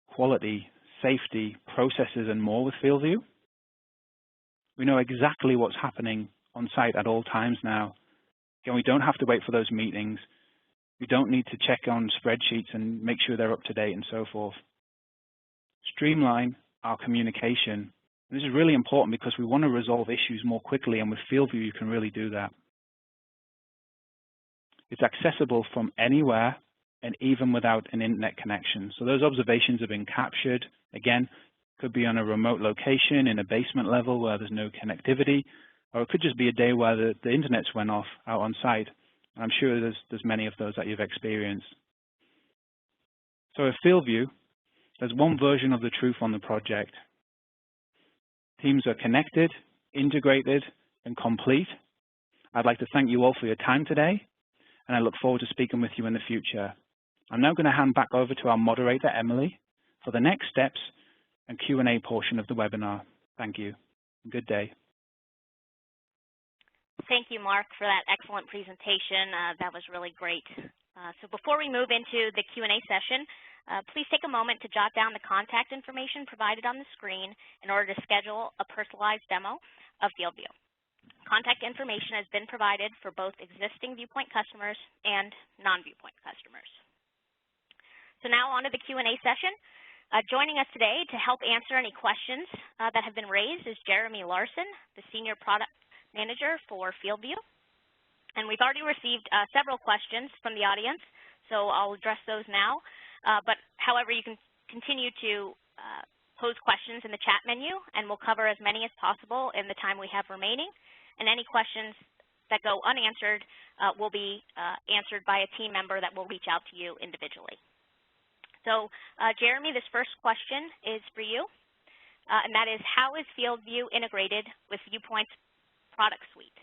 quality, safety, processes, and more with FieldView. We know exactly what's happening on site at all times now. Again, we don't have to wait for those meetings. We don't need to check on spreadsheets and make sure they're up to date and so forth. Streamline our communication. This is really important because we want to resolve issues more quickly, and with FieldView, you can really do that. It's accessible from anywhere and even without an internet connection. So those observations have been captured. Again, could be on a remote location in a basement level where there's no connectivity, or it could just be a day where the internet's went off out on site. I'm sure there's many of those that you've experienced. So with FieldView, there's one version of the truth on the project. Teams are connected, integrated, and complete. I'd like to thank you all for your time today, and I look forward to speaking with you in the future. I'm now going to hand back over to our moderator, Emily, for the next steps and Q&A portion of the webinar. Thank you. Good day. Thank you, Mark, for that excellent presentation. That was really great. So before we move into the Q&A session, please take a moment to jot down the contact information provided on the screen in order to schedule a personalized demo of FieldView. Contact information has been provided for both existing Viewpoint customers and non-Viewpoint customers. So now on to the Q&A session. Joining us today to help answer any questions that have been raised is Jeremy Larson, the Senior Product Manager for FieldView. And we've already received several questions from the audience, so I'll address those now. But however, you can continue to pose questions in the chat menu, and we'll cover as many as possible in the time we have remaining. And any questions that go unanswered will be answered by a team member that will reach out to you individually. So, Jeremy, this first question is for you, and that is, how is FieldView integrated with Viewpoint's product suite?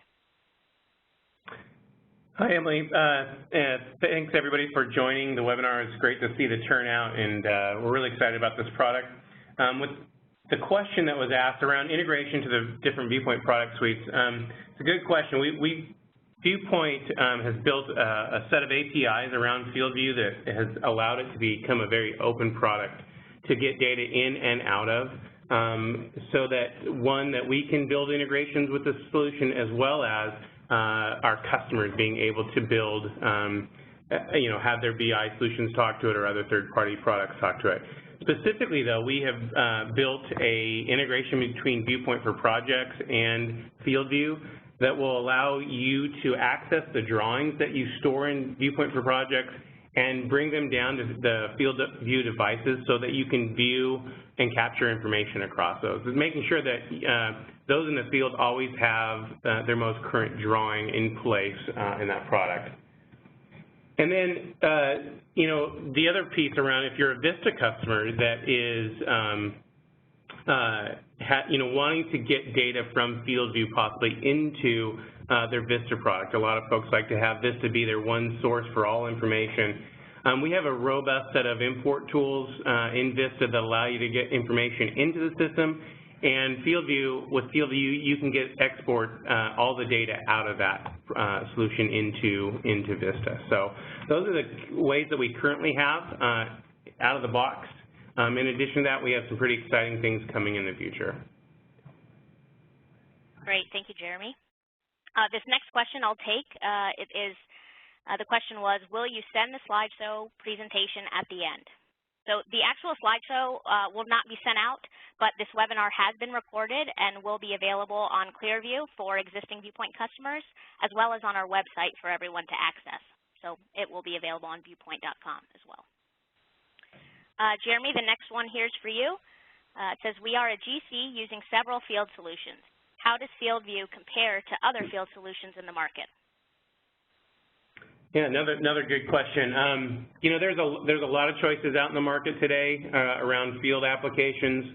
Hi, Emily. Thanks, everybody, for joining the webinar. It's great to see the turnout, and we're really excited about this product. With the question that was asked around integration to the different Viewpoint product suites, it's a good question. Viewpoint has built a set of APIs around FieldView that has allowed it to become a very open product to get data in and out of, so that, one, that we can build integrations with the solution, as well as our customers being able to build, have their BI solutions talk to it or other third-party products talk to it. Specifically, though, we have built a integration between Viewpoint for Projects and FieldView that will allow you to access the drawings that you store in Viewpoint for Projects and bring them down to the FieldView devices so that you can view and capture information across those. It's making sure that those in the field always have their most current drawing in place in that product. And then, the other piece around, if you're a Vista customer that is, wanting to get data from FieldView possibly into their Vista product. A lot of folks like to have Vista be their one source for all information. We have a robust set of import tools in Vista that allow you to get information into the system. And with FieldView, you can export all the data out of that solution into Vista. So those are the ways that we currently have out of the box. In addition to that, we have some pretty exciting things coming in the future. Great, thank you, Jeremy. This next question I'll take. The question was, will you send the slideshow presentation at the end? So the actual slideshow will not be sent out, but this webinar has been recorded and will be available on Clearview for existing Viewpoint customers, as well as on our website for everyone to access. So it will be available on viewpoint.com as well. Jeremy, the next one here is for you. It says, we are a GC using several field solutions. How does FieldView compare to other field solutions in the market? Yeah, another good question. You know, there's a lot of choices out in the market today around field applications.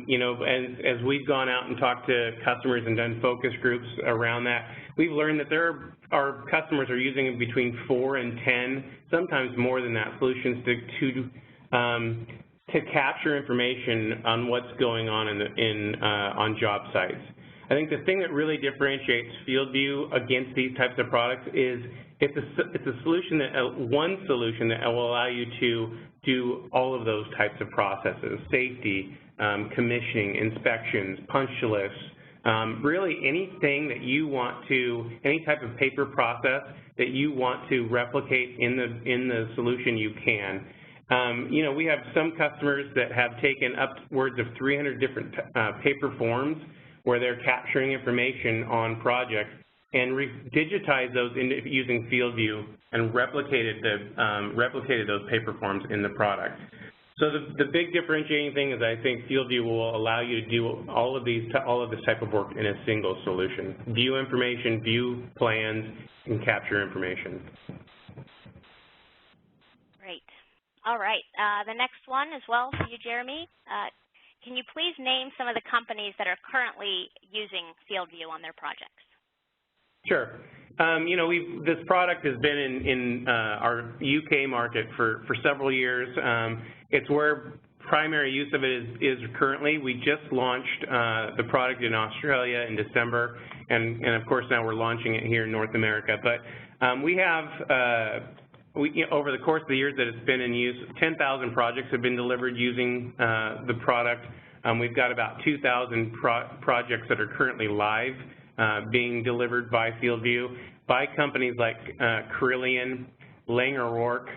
You know, as we've gone out and talked to customers and done focus groups around that, we've learned that our customers are using between 4 and 10, sometimes more than that, solutions to capture information on what's going on on job sites. I think the thing that really differentiates FieldView against these types of products is it's a solution one solution that will allow you to do all of those types of processes: safety, commissioning, inspections, punch lists, really anything that you want to, any type of paper process that you want to replicate in the solution, you can. You know, we have some customers that have taken upwards of 300 different paper forms where they're capturing information on projects and digitized those using FieldView and replicated those paper forms in the product. So the big differentiating thing is I think FieldView will allow you to do all of this type of work in a single solution: view information, view plans, and capture information. Great. All right. The next one as well for you, Jeremy. Can you please name some of the companies that are currently using FieldView on their projects? Sure. You know, this product has been in our UK market for several years. It's where primary use of it is currently. We just launched the product in Australia in December, and of course now we're launching it here in North America. But we have, over the course of the years that it's been in use, 10,000 projects have been delivered using the product. We've got about 2,000 projects that are currently live, being delivered by FieldView by companies like Carillion, Lang O'Rourke,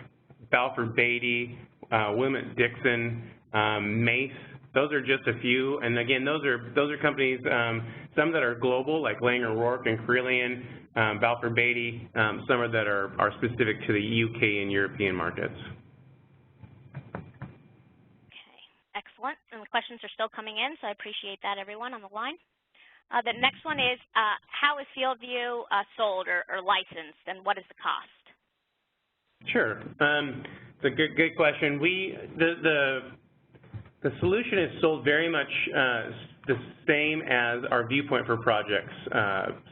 Balfour Beatty, Wilmot Dixon, Mace. Those are just a few, and again, those are companies, some that are global, like Lang O'Rourke and Carillion, Balfour Beatty, some that are specific to the UK and European markets. Okay, excellent. And the questions are still coming in, so I appreciate that, everyone on the line. The next one is, how is FieldView sold or licensed, and what is the cost? Sure. It's a good question. The solution is sold very much the same as our Viewpoint for Projects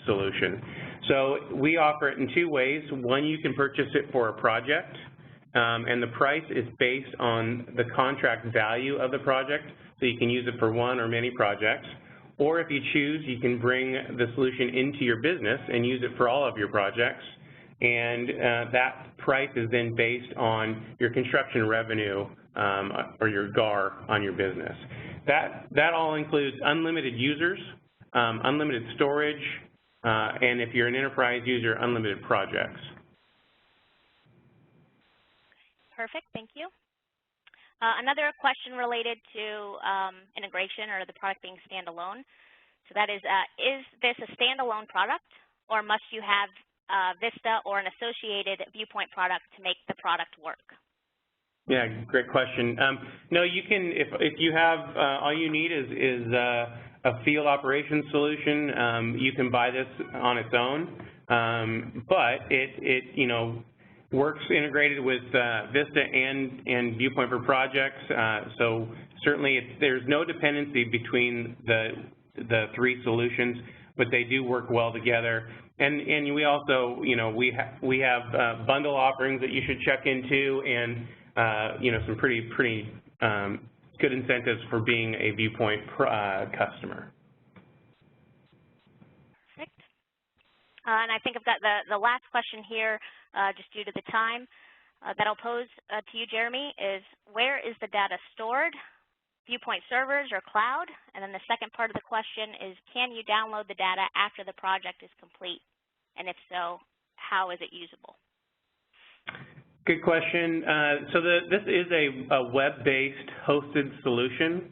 solution. So we offer it in two ways. One, you can purchase it for a project, and the price is based on the contract value of the project, so you can use it for one or many projects. Or if you choose, you can bring the solution into your business and use it for all of your projects, and that price is then based on your construction revenue or your GAR on your business. That all includes unlimited users, unlimited storage, and if you're an enterprise user, unlimited projects. Perfect, thank you. Another question related to integration or the product being standalone. So that is this a standalone product, or must you have Vista or an associated Viewpoint product to make the product work? Yeah, great question. No, you can, if you have, all you need is a field operations solution. You can buy this on its own, but it you know, works integrated with Vista and Viewpoint for Projects. So certainly there's no dependency between the three solutions, but they do work well together. And we also, you know, we have bundle offerings that you should check into, and you know, some pretty good incentives for being a Viewpoint customer. Perfect. And I think I've got the last question here, just due to the time, that I'll pose to you, Jeremy, is where is the data stored? Viewpoint servers or cloud? And then the second part of the question is, can you download the data after the project is complete? And if so, how is it usable? Good question. So this is a web-based hosted solution.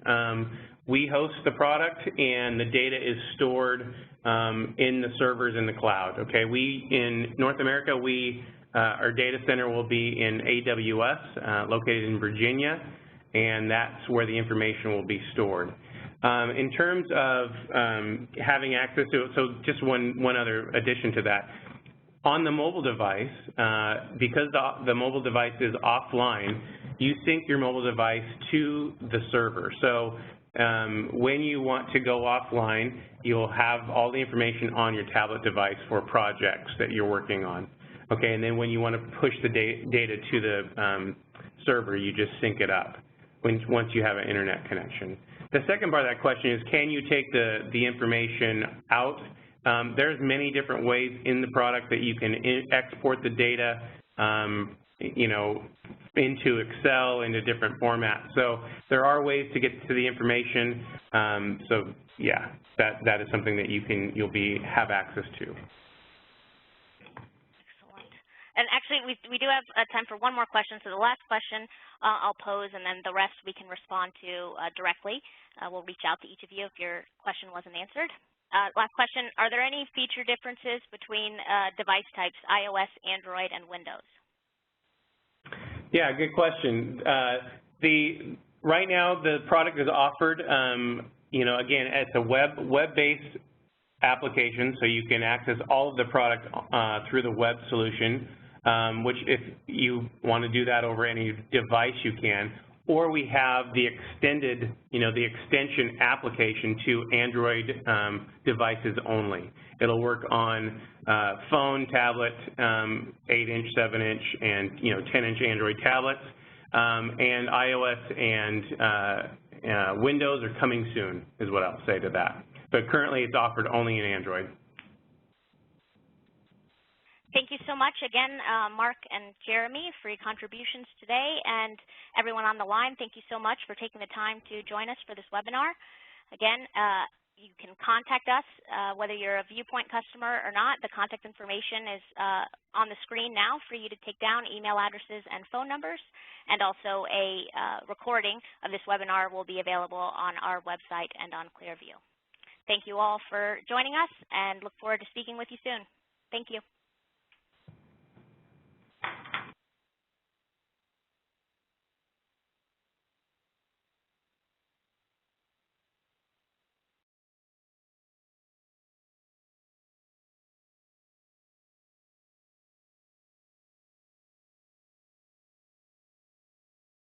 We host the product, and the data is stored in the servers in the cloud. Okay, in North America, our data center will be in AWS, located in Virginia. and that's where the information will be stored. In terms of having access to it, so just one other addition to that. On the mobile device, because the mobile device is offline, you sync your mobile device to the server. So when you want to go offline, you'll have all the information on your tablet device for projects that you're working on. Okay, and then when you want to push the data to the server, you just sync it up once you have an internet connection. The second part of that question is, can you take the information out? There's many different ways in the product that you can export the data, you know, into Excel, into different formats. So there are ways to get to the information. So yeah, that is something that you'll have access to. Excellent. And actually, we do have time for one more question. So the last question I'll pose, and then the rest we can respond to directly. We'll reach out to each of you if your question wasn't answered. Last question, are there any feature differences between device types, iOS, Android, and Windows? Yeah, good question. Right now, the product is offered, you know, again, it's a web-based application, so you can access all of the product through the web solution, which if you want to do that over any device, you can. Or we have the extended, you know, the extension application to Android devices only. It'll work on phone, tablet, 8-inch, 7-inch, and 10-inch Android tablets, and iOS and Windows are coming soon, is what I'll say to that. But currently, it's offered only in Android. Thank you so much again, Mark and Jeremy, for your contributions today, and everyone on the line, thank you so much for taking the time to join us for this webinar. Again, you can contact us, whether you're a Viewpoint customer or not. The contact information is on the screen now for you to take down, email addresses and phone numbers, and also a recording of this webinar will be available on our website and on Clearview. Thank you all for joining us, and look forward to speaking with you soon. Thank you.